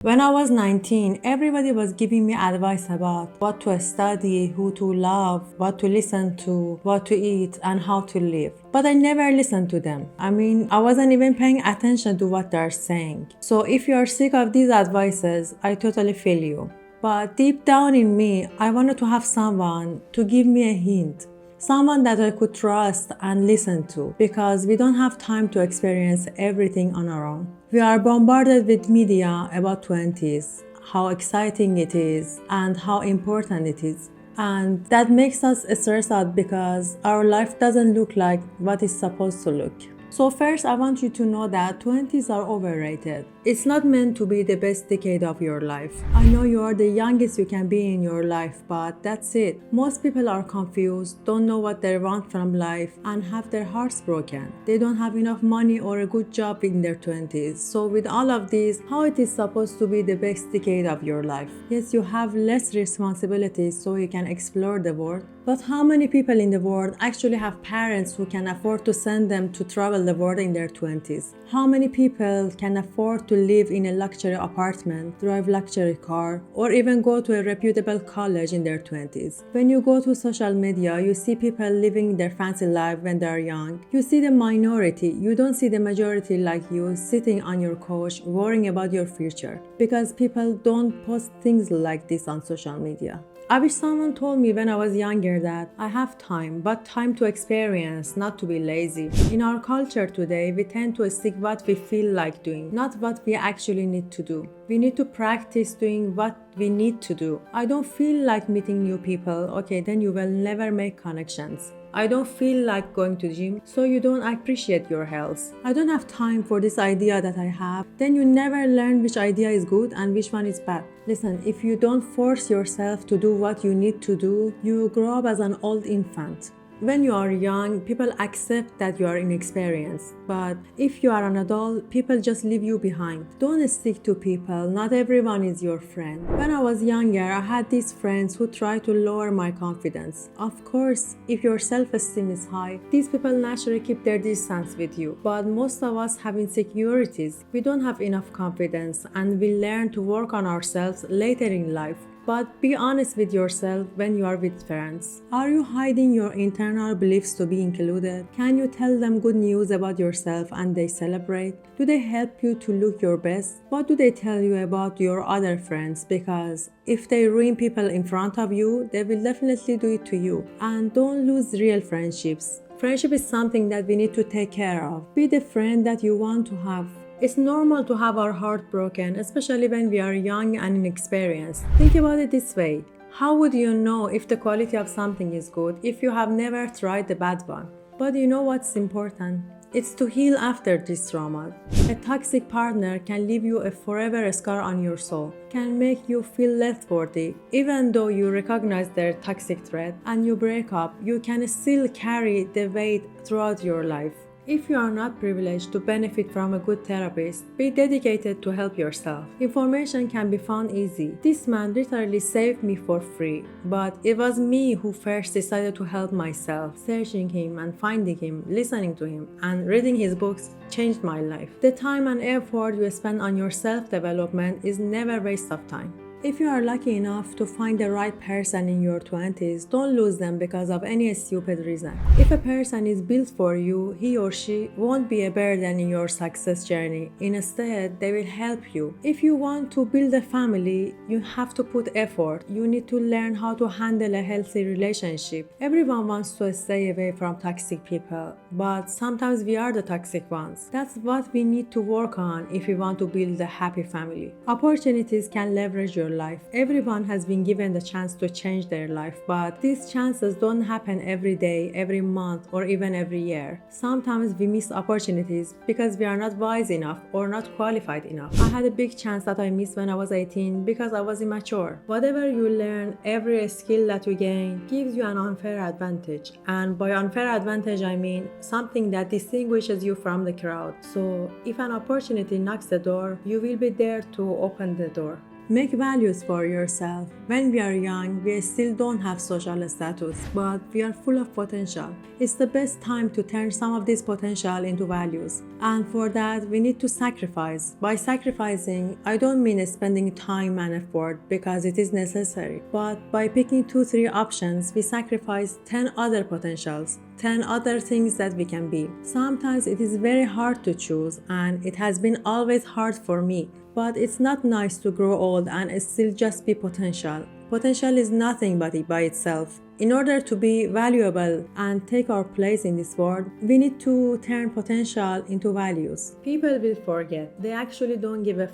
When I was 19, everybody was giving me advice about what to study, who to love, what to listen to, what to eat, and how to live. But I never listened to them. I wasn't even paying attention to what they're saying. So if you are sick of these advices, I totally feel you. But deep down in me, I wanted to have someone to give me a hint. Someone that I could trust and listen to, because we don't have time to experience everything on our own. We are bombarded with media about 20s, how exciting it is and how important it is. And that makes us stressed out because our life doesn't look like what it's supposed to look. So first, I want you to know that 20s are overrated. It's not meant to be the best decade of your life. I know you are the youngest you can be in your life, but that's it. Most people are confused, don't know what they want from life, and have their hearts broken. They don't have enough money or a good job in their 20s. So with all of this, how it is supposed to be the best decade of your life? Yes, you have less responsibilities so you can explore the world. But how many people in the world actually have parents who can afford to send them to travel the world in their 20s? How many people can afford to live in a luxury apartment, drive luxury car, or even go to a reputable college in their 20s? When you go to social media, you see people living their fancy life when they are young. You see the minority, you don't see the majority like you sitting on your couch worrying about your future, because people don't post things like this on social media. I wish someone told me when I was younger that I have time, but time to experience, not to be lazy. In our culture today, we tend to stick what we feel like doing, not what we actually need to do. We need to practice doing what we need to do. I don't feel like meeting new people, okay, then you will never make connections. I don't feel like going to the gym, so you don't appreciate your health. I don't have time for this idea that I have, then you never learn which idea is good and which one is bad. Listen, if you don't force yourself to do what you need to do, you grow up as an old infant. When you are young, people accept that you are inexperienced. But if you are an adult, people just leave you behind. Don't stick to people. Not everyone is your friend. When I was younger, I had these friends who tried to lower my confidence. Of course, if your self-esteem is high, these people naturally keep their distance with you. But most of us have insecurities. We don't have enough confidence, and we learn to work on ourselves later in life. But be honest with yourself when you are with friends. Are you hiding your internal beliefs to be included? Can you tell them good news about yourself and they celebrate? Do they help you to look your best? What do they tell you about your other friends? Because if they ruin people in front of you, they will definitely do it to you. And don't lose real friendships. Friendship is something that we need to take care of. Be the friend that you want to have. It's normal to have our heart broken, especially when we are young and inexperienced. Think about it this way. How would you know if the quality of something is good if you have never tried the bad one? But you know what's important? It's to heal after this trauma. A toxic partner can leave you a forever scar on your soul, can make you feel less worthy. Even though you recognize their toxic threat and you break up, you can still carry the weight throughout your life. If you are not privileged to benefit from a good therapist, be dedicated to help yourself. Information can be found easy. This man literally saved me for free, but it was me who first decided to help myself. Searching him and finding him, listening to him, and reading his books changed my life. The time and effort you spend on your self-development is never a waste of time. If you are lucky enough to find the right person in your 20s, don't lose them because of any stupid reason. If a person is built for you, he or she won't be a burden in your success journey. Instead, they will help you. If you want to build a family, you have to put effort. You need to learn how to handle a healthy relationship. Everyone wants to stay away from toxic people, but sometimes we are the toxic ones. That's what we need to work on if we want to build a happy family. Opportunities can leverage your life. Everyone has been given the chance to change their life, but these chances don't happen every day, every month, or even every year. Sometimes we miss opportunities because we are not wise enough or not qualified enough. I had a big chance that I missed when I was 18 because I was immature. Whatever you learn, every skill that you gain gives you an unfair advantage. And by unfair advantage, I mean something that distinguishes you from the crowd. So if an opportunity knocks the door, you will be there to open the door. Make values for yourself. When we are young, we still don't have social status, but we are full of potential. It's the best time to turn some of this potential into values. And for that, we need to sacrifice. By sacrificing, I don't mean spending time and effort because it is necessary, but by picking 2-3 options, we sacrifice 10 other potentials, 10 other things that we can be. Sometimes it is very hard to choose, and it has been always hard for me. But it's not nice to grow old and still just be potential. Potential is nothing but it by itself. In order to be valuable and take our place in this world, we need to turn potential into values. People will forget. They actually don't give a f.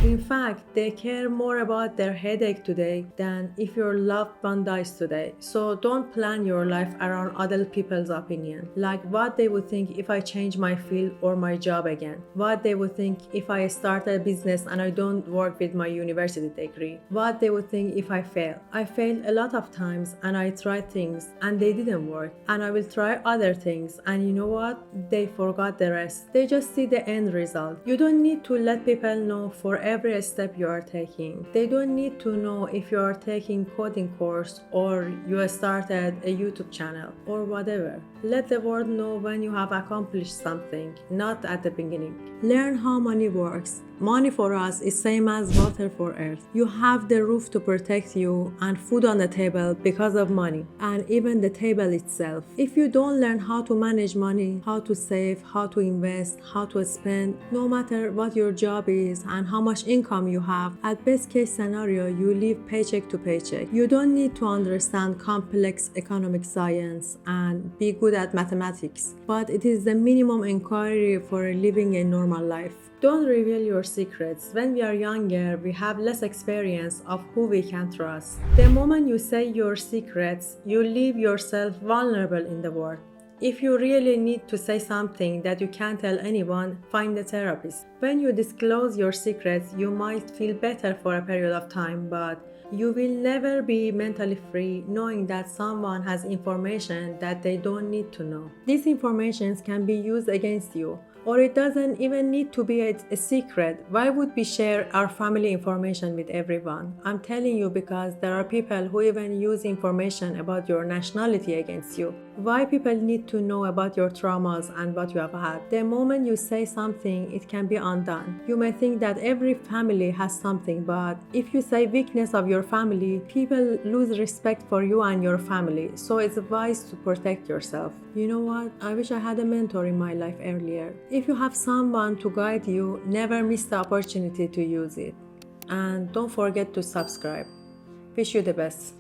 In fact, they care more about their headache today than if your loved one dies today. So don't plan your life around other people's opinion. Like what they would think if I change my field or my job again. What they would think if I start a business and I don't work with my university degree. What they would think if I fail. I failed a lot of times and I tried things and they didn't work, and I will try other things, and you know what? They forgot the rest. They just see the end result. You don't need to let people know for every step you are taking. They don't need to know if you are taking coding course or you started a YouTube channel or whatever. Let the world know when you have accomplished something, not at the beginning. Learn how money works. Money for us is same as water for earth. You have the roof to protect you and food on the table because of money, and even the table itself. If you don't learn how to manage money, how to save, how to invest, how to spend, no matter what your job is and how much income you have, at best case scenario, you live paycheck to paycheck. You don't need to understand complex economic science and be good at mathematics, but it is the minimum inquiry for living a normal life. Don't reveal your secrets. When we are younger, we have less experience of who we can trust. The moment you say your secrets, you leave yourself vulnerable in the world. If you really need to say something that you can't tell anyone, find a therapist. When you disclose your secrets, you might feel better for a period of time, but you will never be mentally free knowing that someone has information that they don't need to know. These informations can be used against you. Or it doesn't even need to be a secret. Why would we share our family information with everyone? I'm telling you because there are people who even use information about your nationality against you. Why people need to know about your traumas and what you have had? The moment you say something, it can be undone. You may think that every family has something, but if you say weakness of your family, people lose respect for you and your family. So it's wise to protect yourself. You know what? I wish I had a mentor in my life earlier. If you have someone to guide you, never miss the opportunity to use it. And don't forget to subscribe. Wish you the best.